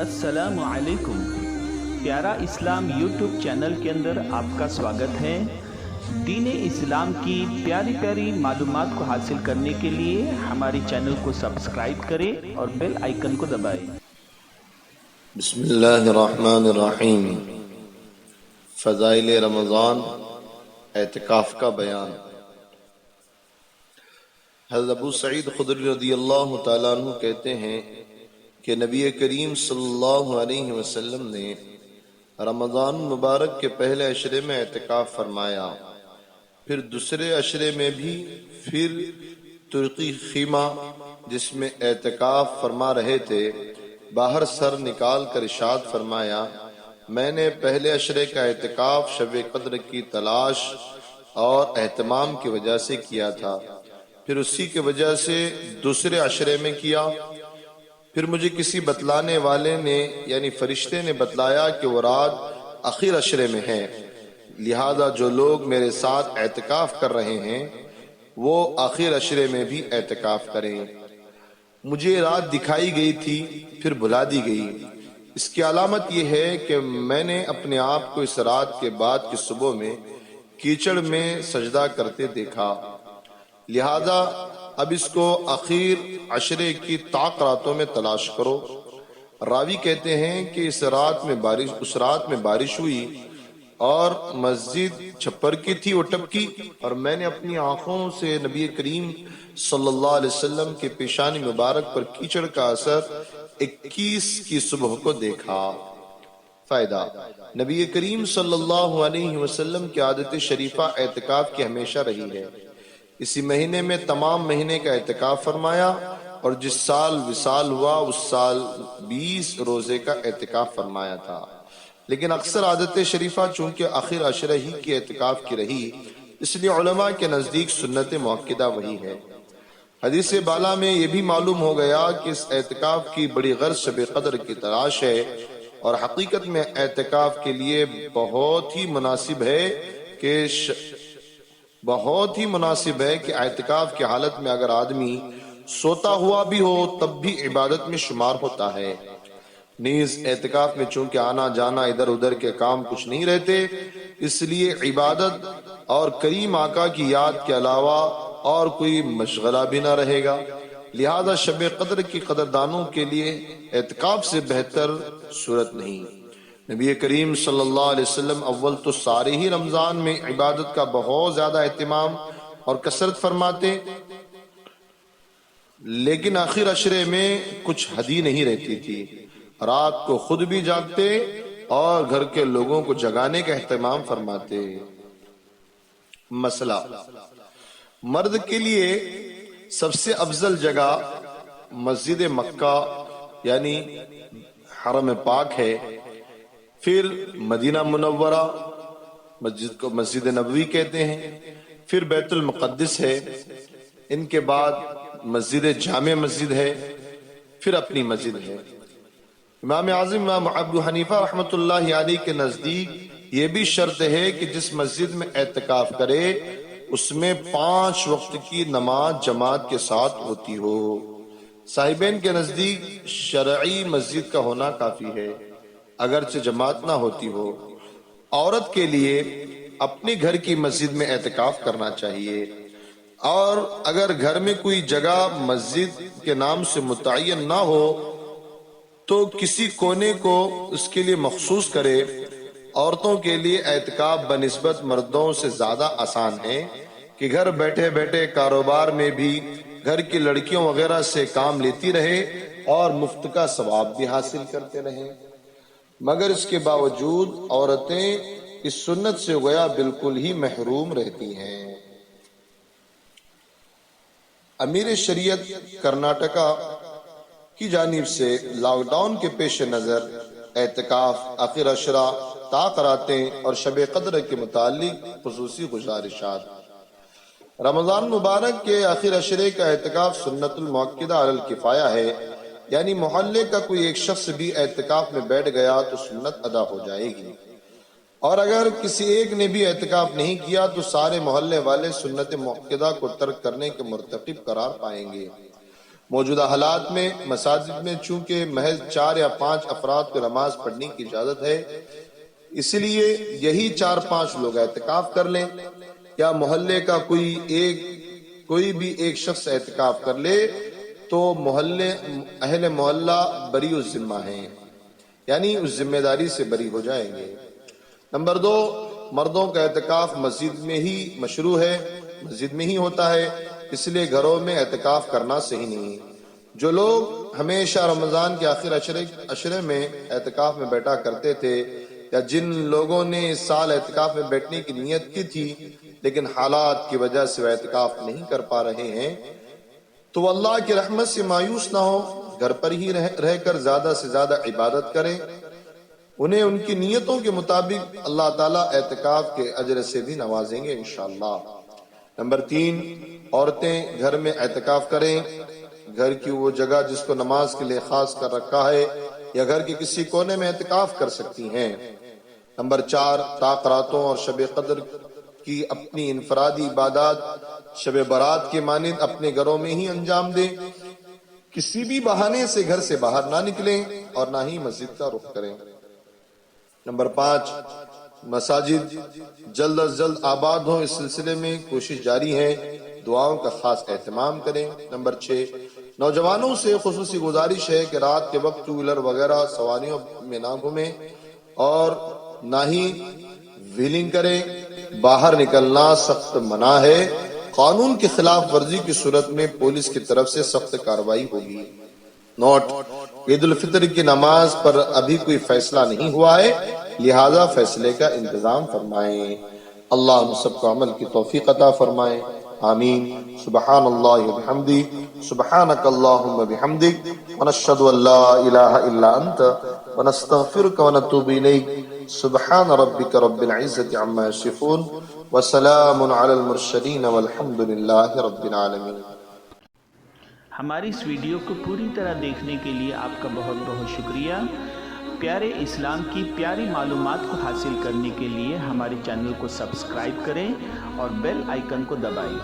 अस्सलामु अलैकुम। प्यारा इस्लाम यूट्यूब चैनल के अंदर आपका स्वागत है। दीन इस्लाम की प्यारी प्यारी मालूमात को हासिल करने के लिए हमारे चैनल को सब्सक्राइब करें और बेल आइकन को दबाएं। बिस्मिल्लाहिर्रहमानिर्रहीम। फ़ज़ाइल रमज़ान, एतिकाफ़ का बयान। हज़रत अबू सईद खुदरी रज़ियल्लाहु ताला अन्हु कहते हैं कि नबी करीम सल्लल्लाहु अलैहि वसल्लम ने रमज़ान मुबारक के पहले अशरे में एतिकाफ़ फरमाया, फिर दूसरे अशरे में भी, फिर तुर्की खीमा जिसमें एतिकाफ़ फरमा रहे थे, बाहर सर निकाल कर इरशाद फरमाया, मैंने पहले अशरे का एतिकाफ़ शब कद्र की तलाश और एहतमाम की वजह से किया था, फिर उसी की वजह से दूसरे अशरे में किया। फिर मुझे किसी बतलाने वाले ने यानी फरिश्ते ने बतलाया कि वो रात आखिर अशरे में है, लिहाजा जो लोग मेरे साथ एतिकाफ़ कर रहे हैं वो आखिर अशरे में भी एतिकाफ़ करें। मुझे रात दिखाई गई थी, फिर भुला दी गई। इसकी अलामत यह है कि मैंने अपने आप को इस रात के बाद की सुबह में कीचड़ में सजदा करते देखा, लिहाजा अब इसको आखिर अशरे की ताक रातों में तलाश करो। रावी कहते हैं कि उस रात में बारिश हुई और मस्जिद छप्पर की थी वो टपकी, और मैंने अपनी आंखों से नबी करीम सल्लल्लाहु अलैहि वसल्लम के पेशानी मुबारक पर कीचड़ का असर 21 की सुबह को देखा। फायदा, नबी करीम सल्लल्लाहु अलैहि वसल्लम की आदत शरीफा एतिकाफ की हमेशा रही है। इसी महीने में तमाम महीने का एतिकाफ फरमाया और जिस साल विसाल हुआ उस साल 20 रोजे का एतिकाफ फरमाया था। लेकिन अक्सर आदत शरीफा चूंकि आखिर अशरे ही की एतिकाफ की रही, इसलिए उलमा के नजदीक सुन्नत मुअक्किदा वही है। हदीस बाला में यह भी मालूम हो गया कि इस एतिकाफ की बड़ी गर्ज शब कद्र की तलाश है, और हकीकत में एतिकाफ के लिए बहुत ही मुनासिब है कि एतिकाफ की हालत में अगर आदमी सोता हुआ भी हो तब भी इबादत में शुमार होता है। नीज एतिकाफ में चूंकि आना जाना इधर उधर के काम कुछ नहीं रहते, इसलिए इबादत और करीम आका की याद के अलावा और कोई मशगला भी ना रहेगा। लिहाजा शब कद्र की कदरदानों के लिए एतिकाफ से बेहतर सूरत नहीं। नबी करीम सल्लल्लाहु अलैहि वसल्लम अव्वल तो सारे ही रमजान में इबादत का बहुत ज्यादा एहतिमाम और कसरत फरमाते, लेकिन आखिर अशरे में कुछ हदी नहीं रहती थी। रात को खुद भी जागते और घर के लोगों को जगाने का एहतिमाम फरमाते। मसला, मर्द के लिए सबसे अफजल जगह मस्जिद मक्का यानी हरम पाक है, फिर मदीना मुनव्वरा मस्जिद को मस्जिद नबवी कहते हैं, फिर बैतुल मुक़द्दिस है, इनके बाद मस्जिद जामे मस्जिद है, फिर अपनी मस्जिद है। इमाम आज़म इमाम अबू हनीफा रहमतुल्लाहि अलैहि के नजदीक ये भी शर्त है कि जिस मस्जिद में एतिकाफ करे उसमें 5 वक्त की नमाज जमात के साथ होती हो। साहिबैन के नजदीक शरई मस्जिद का होना काफी है, अगरचे जमात ना होती हो। औरत के लिए अपने घर की मस्जिद में एतिकाफ करना चाहिए, और अगर घर में कोई जगह मस्जिद के नाम से मुतय्यन ना हो तो किसी कोने को उसके लिए मखसूस करे। औरतों के लिए एतिकाफ बनिस्बत मर्दों से ज्यादा आसान है कि घर बैठे बैठे कारोबार में भी घर की लड़कियों वगैरह से काम लेती रहे और मुफ्त का सवाब भी हासिल करते रहे, मगर इसके बावजूद औरतें इस सुन्नत से गोया बिल्कुल ही महरूम रहती हैं। अमीर शरीयत कर्नाटका की जानिब से लॉकडाउन के पेश नजर एतिकाफ, आखिर अशरा, ताक़रातें और शब कद्र के मुतालिक खुसूसी गुजारिशात। रमजान मुबारक के आखिर अशरे का एतिकाफ सुन्नतुल मुअक्किदा अलल किफाया है, यानी मोहल्ले का कोई एक शख्स भी एतिकाफ में बैठ गया तो सुन्नत अदा हो जाएगी, और अगर किसी एक ने भी एतिकाफ नहीं किया तो सारे मोहल्ले वाले सुन्नत मुअक्किदा को तर्क करने के मुर्तकिब करार पाएंगे। موجودہ حالات میں مساجد میں چونکہ محض 4 یا 5 افراد کو نماز پڑھنے کی اجازت ہے، اس لیے یہی 4-5 لوگ اعتکاف کر لیں، یا محلے کا کوئی بھی ایک شخص اعتکاف کر لے تو اہل محلہ بری الذمہ ہیں، یعنی اس ذمہ داری سے بری ہو جائیں گے۔ نمبر 2، مردوں کا اعتکاف مسجد میں ہی مشروع ہے، مسجد میں ہی ہوتا ہے، اس لیے گھروں میں اعتکاف کرنا صحیح نہیں۔ جو لوگ ہمیشہ رمضان کے آخر عشرے میں اعتکاف میں بیٹھا کرتے تھے، یا جن لوگوں نے اس سال اعتکاف میں بیٹھنے کی نیت کی تھی لیکن حالات کی وجہ سے وہ اعتکاف نہیں کر پا رہے ہیں، تو وہ اللہ کی رحمت سے مایوس نہ ہو، گھر پر ہی رہ کر زیادہ سے زیادہ عبادت کریں۔ انہیں ان کی نیتوں کے مطابق اللہ تعالیٰ اعتکاف کے اجر سے بھی نوازیں گے انشاءاللہ۔ نمبر 3، عورتیں گھر میں اعتکاف کریں، گھر کی وہ جگہ جس کو نماز کے لیے خاص کر رکھا ہے یا گھر کے کسی کونے میں اعتکاف کر سکتی ہیں۔ نمبر 4، طاق راتوں اور شب قدر کی اپنی انفرادی عبادات شب برات کے مانند اپنے گھروں میں ہی انجام دیں، کسی بھی بہانے سے گھر سے باہر نہ نکلیں اور نہ ہی مسجد کا رخ کریں۔ نمبر 5، مساجد جلد از جلد آباد ہوں، اس سلسلے میں کوشش جاری ہے، دعاؤں کا خاص اہتمام کریں۔ نمبر 6، نوجوانوں سے خصوصی گزارش ہے کہ رات کے وقت ٹو ویلر وغیرہ سواریوں میں نہ گھومیں اور نہ ہی ویلنگ کریں، باہر نکلنا سخت منع ہے، قانون کی خلاف ورزی کی صورت میں پولیس کی طرف سے سخت کارروائی ہوگی۔ نوٹ: عید الفطر کی نماز پر ابھی کوئی فیصلہ نہیں ہوا ہے، لہذا فیصلے کا انتظام فرمائیں۔ اللہ ہم سب کو عمل کی توفیق عطا فرمائے، آمین۔ سبحان اللہ وبحمدہ، سبحانک اللہم بحمدک، ونشہد ان لا الہ الا انت، ونستغفرک ونتوب الیک۔ سبحان ربک رب العزت عما یصفون، وسلام علی المرسلین، والحمد للہ رب العالمین۔ ہماری اس ویڈیو کو پوری طرح دیکھنے کے لیے آپ کا بہت بہت شکریہ۔ پیارے اسلام کی پیاری معلومات کو حاصل کرنے کے لیے ہمارے چینل کو سبسکرائب کریں اور بیل آئیکن کو دبائیں۔